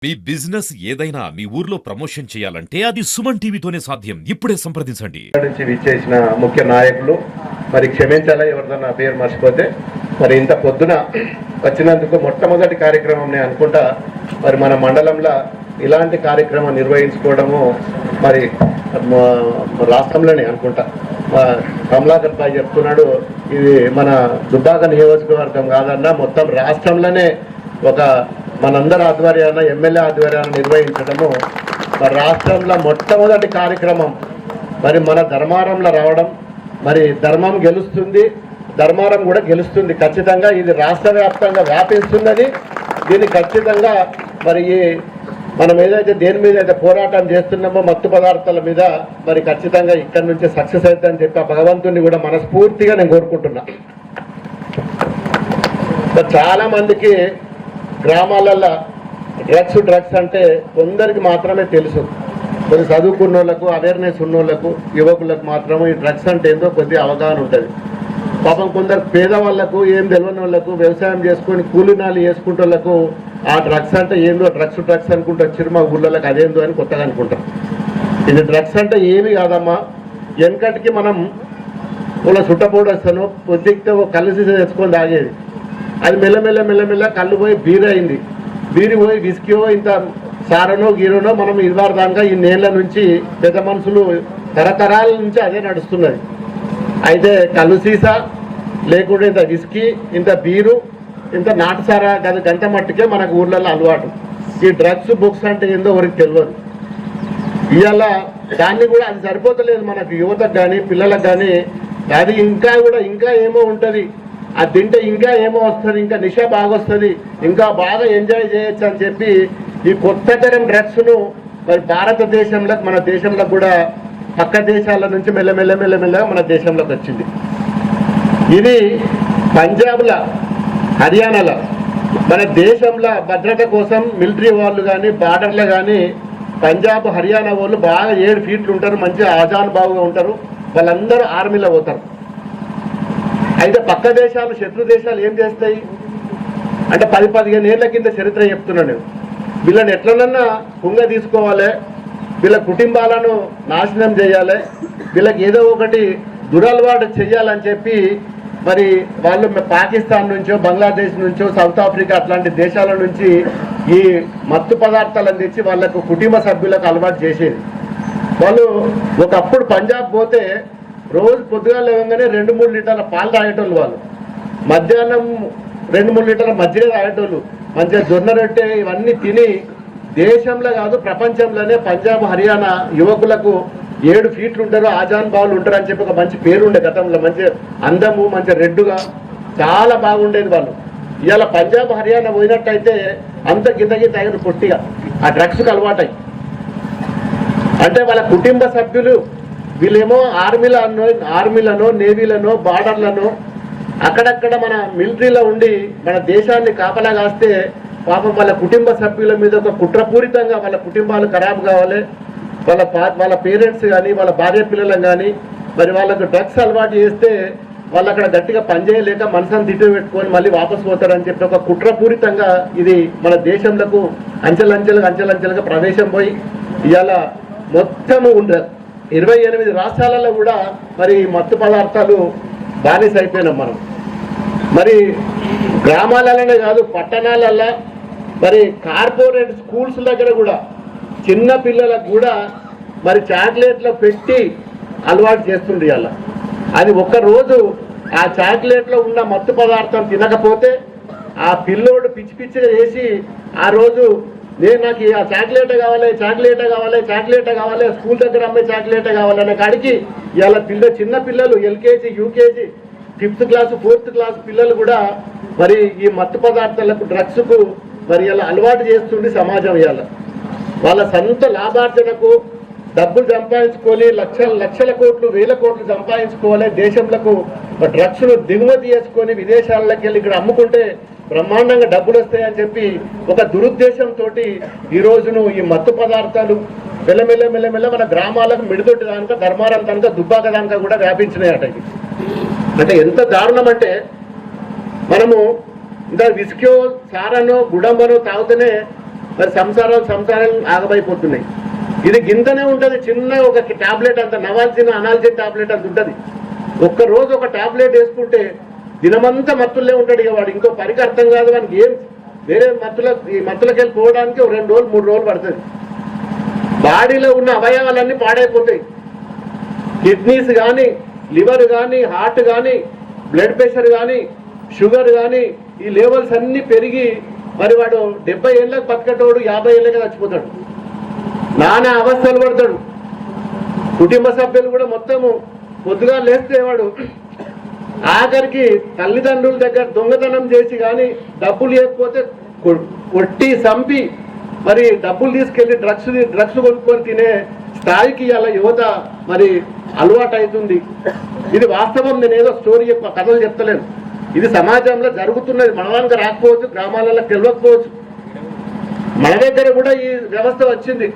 మీ business ఏదైనా మీ ఊర్లో promotion చేయాలంటే అది సుమన్ టీవీతోనే సాధ్యం. ఇప్పుడే సంప్రదించండి. నుంచి విచ్చేసిన ముఖ్య నాయకులు మరి క్షమించాలా ఎవరిదన్నా పేరు మర్చిపోతే, మరి ఇంత పొద్దున వచ్చినందుకు మొట్టమొదటి కార్యక్రమం నేను అనుకుంటా మరి మన మండలంలో ఇలాంటి కార్యక్రమం నిర్వహించుకోవడము మరి రాష్ట్రంలోనే అనుకుంటా. కమలాకర్ భాయ్ చెప్తున్నాడు, ఇది మన దుబ్బాక నియోజకవర్గం కాదన్నా మొత్తం రాష్ట్రంలోనే ఒక మనందరి ఆధ్వర్యాన ఎమ్మెల్యే ఆధ్వర్యాన్ని నిర్వహించడము మరి రాష్ట్రంలో మొట్టమొదటి కార్యక్రమం. మరి మన ధర్మారంలో రావడం, మరి ధర్మం గెలుస్తుంది, ధర్మారం కూడా గెలుస్తుంది ఖచ్చితంగా. ఇది రాష్ట్ర వ్యాప్తంగా వ్యాపిస్తున్నది. దీన్ని ఖచ్చితంగా మరి మనం ఏదైతే దేని మీద అయితే పోరాటం చేస్తున్నామో మత్తు పదార్థాల మీద మరి ఖచ్చితంగా ఇక్కడి నుంచి సక్సెస్ అవుతుందని చెప్పి ఆ భగవంతుని కూడా మనస్ఫూర్తిగా నేను కోరుకుంటున్నా. చాలా మందికి గ్రామాలలో డ్రగ్స్ అంటే కొందరికి మాత్రమే తెలుసు. కొన్ని చదువుకున్న వాళ్ళకు, అవేర్నెస్ ఉన్న వాళ్ళకు, యువకులకు మాత్రమే ఈ డ్రగ్స్ అంటే ఏందో కొద్దిగా అవగాహన ఉంటుంది. పాపం కొందరు పేదవాళ్లకు, ఏం తెలియని వాళ్ళకు, వ్యవసాయం చేసుకొని కూలీనాలు చేసుకుంటే వాళ్ళకు ఆ డ్రగ్స్ అంటే ఏందో డ్రగ్స్ అనుకుంటూ వచ్చారు మా ఊళ్ళకి, అదేందో అని కొత్తగా అనుకుంటాం. ఇది డ్రగ్స్ అంటే ఏమి కాదమ్మా. వెనకటికి మనం వాళ్ళ చుట్టపోడొస్తాను పొద్దుకితే కలిసి తెచ్చుకొని తాగేది. అది మెల్లమెల్ల కళ్ళు పోయి బీర్ అయింది. బీరి పోయి విస్కీయో ఇంత సారనో గీరనో మనం ఇదివారు దాకా ఈ నేళ్ల నుంచి పెద్ద మనుషులు తరతరాల నుంచి అదే నడుస్తున్నది. అయితే కళ్ళు సీసా లేకుంటే ఇంత విస్కీ, ఇంత బీరు, ఇంత నాటుసారా గంట మట్టుకే మనకు ఊర్లలో అలవాటు. ఈ డ్రగ్స్ బుక్స్ అంటే ఏందో ఎవరికి తెలియదు. ఇవాళ దాన్ని కూడా అది సరిపోతలేదు మనకు యువతకు కానీ పిల్లలకు కానీ. అది ఇంకా ఏమో ఉంటుంది, అది తింటే ఇంకా ఏమో వస్తుంది, ఇంకా నిష బాగా వస్తుంది, ఇంకా బాగా ఎంజాయ్ చేయొచ్చు అని చెప్పి ఈ కొత్త తరం డ్రగ్స్ను మరి భారతదేశంలో, మన దేశంలో కూడా పక్క దేశాల నుంచి మెల్లమెల్లగా మన దేశంలోకి వచ్చింది. ఇది పంజాబ్లో, హర్యానాలో, మన దేశంలో భద్రత కోసం మిలిటరీ వాళ్ళు కానీ బార్డర్లో కానీ పంజాబ్ హర్యానా వాళ్ళు బాగా 7 ఫీట్లు ఉంటారు, మంచిగా ఆజానుబావుగా ఉంటారు. వాళ్ళందరూ ఆర్మీలో పోతారు. అయితే పక్క దేశాలు, శత్రు దేశాలు ఏం చేస్తాయి అంటే 10-15 ఏళ్ల కింద చరిత్ర చెప్తున్నాను నేను. వీళ్ళని ఎట్లనన్నా కుంగ తీసుకోవాలి, వీళ్ళ కుటుంబాలను నాశనం చేయాలి, వీళ్ళకి ఏదో ఒకటి దురలవాటు చేయాలని చెప్పి మరి వాళ్ళు పాకిస్తాన్ నుంచో, బంగ్లాదేశ్ నుంచో, సౌత్ ఆఫ్రికా అట్లాంటి దేశాల నుంచి ఈ మత్తు పదార్థాలను తెచ్చి వాళ్ళకు కుటుంబ సభ్యులకు అలవాటు చేసేది. వాళ్ళు ఒకప్పుడు పంజాబ్ పోతే రోజు పొద్దుగా లేవగానే 2-3 లీటర్ల పాలు తాగేటోళ్ళు, వాళ్ళు మధ్యాహ్నం 2-3 లీటర్ల మజ్జిగ తాగేటోళ్ళు, మంచిగా జొన్న రొట్టె ఇవన్నీ తిని దేశంలో కాదు ప్రపంచంలోనే పంజాబ్ హర్యానా యువకులకు 7 ఫీట్లు ఉంటారు, ఆజాన్ బావులు ఉంటారు అని చెప్పి ఒక మంచి పేరు ఉండే గతంలో. మంచి అందము, మంచి రెడ్డుగా చాలా బాగుండేది వాళ్ళు. ఇవాళ పంజాబ్ హర్యానా పోయినట్టయితే అంత గింతకి తగిన పొట్టిగా ఆ డ్రగ్స్కి అలవాటాయి. అంటే వాళ్ళ కుటుంబ సభ్యులు వీళ్ళేమో ఆర్మీలనో నేవీలనో బార్డర్లను అక్కడక్కడ మన మిలిటరీలో ఉండి మన దేశాన్ని కాపలా కాస్తే పాపం వాళ్ళ కుటుంబ సభ్యుల మీద ఒక కుట్రపూరితంగా వాళ్ళ కుటుంబాలు ఖరాబు కావాలి, వాళ్ళ పేరెంట్స్ కానీ వాళ్ళ భార్య పిల్లలను కానీ మరి వాళ్ళకు డ్రగ్స్ అలవాటు చేస్తే వాళ్ళు అక్కడ గట్టిగా పనిచేయలేక మనసును తిట్టు పెట్టుకొని మళ్ళీ వాపసు పోతారని చెప్పి ఒక కుట్రపూరితంగా ఇది మన దేశంలో అంచెలంచెలుగా ప్రవేశం పోయి ఇవాళ మొత్తము 28 రాష్ట్రాలలో కూడా మరి మత్తు పదార్థాలు బానిస అయిపోయినాం మనం. మరి గ్రామాలలోనే కాదు పట్టణాలలో, మరి కార్పొరేట్ స్కూల్స్ దగ్గర కూడా చిన్న పిల్లలకు కూడా మరి చాక్లెట్లో పెట్టి అలవాటు చేస్తుంది. అలా అది ఒక్కరోజు ఆ చాక్లెట్లో ఉన్న మత్తు పదార్థం తినకపోతే ఆ పిల్లోడు పిచ్చిగా చేసి ఆ రోజు నాకు ఆ చాక్లెట్ కావాలి, స్కూల్ దగ్గర అమ్మే చాక్లెట్ కావాలనే కాడికి ఇవాళ చిన్న పిల్లలు LKG, UKG, 5th class 4th class పిల్లలు కూడా మరి ఈ మత్తు పదార్థాలకు డ్రగ్స్కు మరి ఇలా అలవాటు చేస్తుంది సమాజం. ఇవాళ వాళ్ళ సొంత లాభార్జనకు డబ్బులు సంపాదించుకొని లక్షల కోట్లు, వేల కోట్లు సంపాదించుకోవాలి. దేశంలో డ్రగ్స్ను దిగుమతి చేసుకొని విదేశాలకు వెళ్ళి ఇక్కడ అమ్ముకుంటే బ్రహ్మాండంగా డబ్బులు వస్తాయని చెప్పి ఒక దురుద్దేశంతో ఈ రోజును ఈ మత్తు పదార్థాలు మెల్లమెల్ల మన గ్రామాలకు మిడిదొడ్డి దానిక, ధర్మారం దానిక, దుబ్బాక దానిక కూడా వ్యాపించినాయట. అంటే ఎంత దారుణం అంటే మనము ఇంత విస్కో, సారనో, గుడంబనో తాగితేనే మరి సంసారాలు ఆగమైపోతున్నాయి. ఇది గింతనే ఉంటుంది, చిన్న ఒక టాబ్లెట్ అంత నవాల్సిన అనాల్సిన టాబ్లెట్ అంత ఉంటుంది. ఒక్కరోజు ఒక టాబ్లెట్ వేసుకుంటే దినమంతా మత్తులే ఉంటాడు. ఇక వాడు ఇంకో పనికి అర్థం కాదు, వానికి ఏం వేరే మత్తులకి వెళ్ళి పోవడానికి 2 రోజులు 3 రోజులు పడుతుంది. బాడీలో ఉన్న అవయవాలన్నీ పాడైపోతాయి. కిడ్నీస్ కానీ, లివర్ కానీ, హార్ట్ కానీ, బ్లడ్ ప్రెషర్ కానీ, షుగర్ కానీ, ఈ లెవెల్స్ అన్నీ పెరిగి మరి వాడు 70 ఏళ్ళకి బతకటోడు 50 ఏళ్ళకి చచ్చిపోతాడు. నానా అవస్థలు పడతాడు. కుటుంబ సభ్యులు కూడా మొత్తము పొద్దుగా లేస్తే వాడు ఆఖరికి తల్లిదండ్రుల దగ్గర దొంగతనం చేసి కానీ డబ్బులు లేకపోతే కొట్టి చంపి మరి డబ్బులు తీసుకెళ్లి డ్రగ్స్ కొనుక్కొని తినే స్థాయికి అలా యువత మరి అలవాటు అవుతుంది. ఇది వాస్తవం. నేను ఏదో స్టోరీ కథలు చెప్తలేను. ఇది సమాజంలో జరుగుతున్నది. మనవానికి రాకపోవచ్చు, గ్రామాలలో తెలియకపోవచ్చు. మన దగ్గర కూడా ఈ వ్యవస్థ వచ్చింది.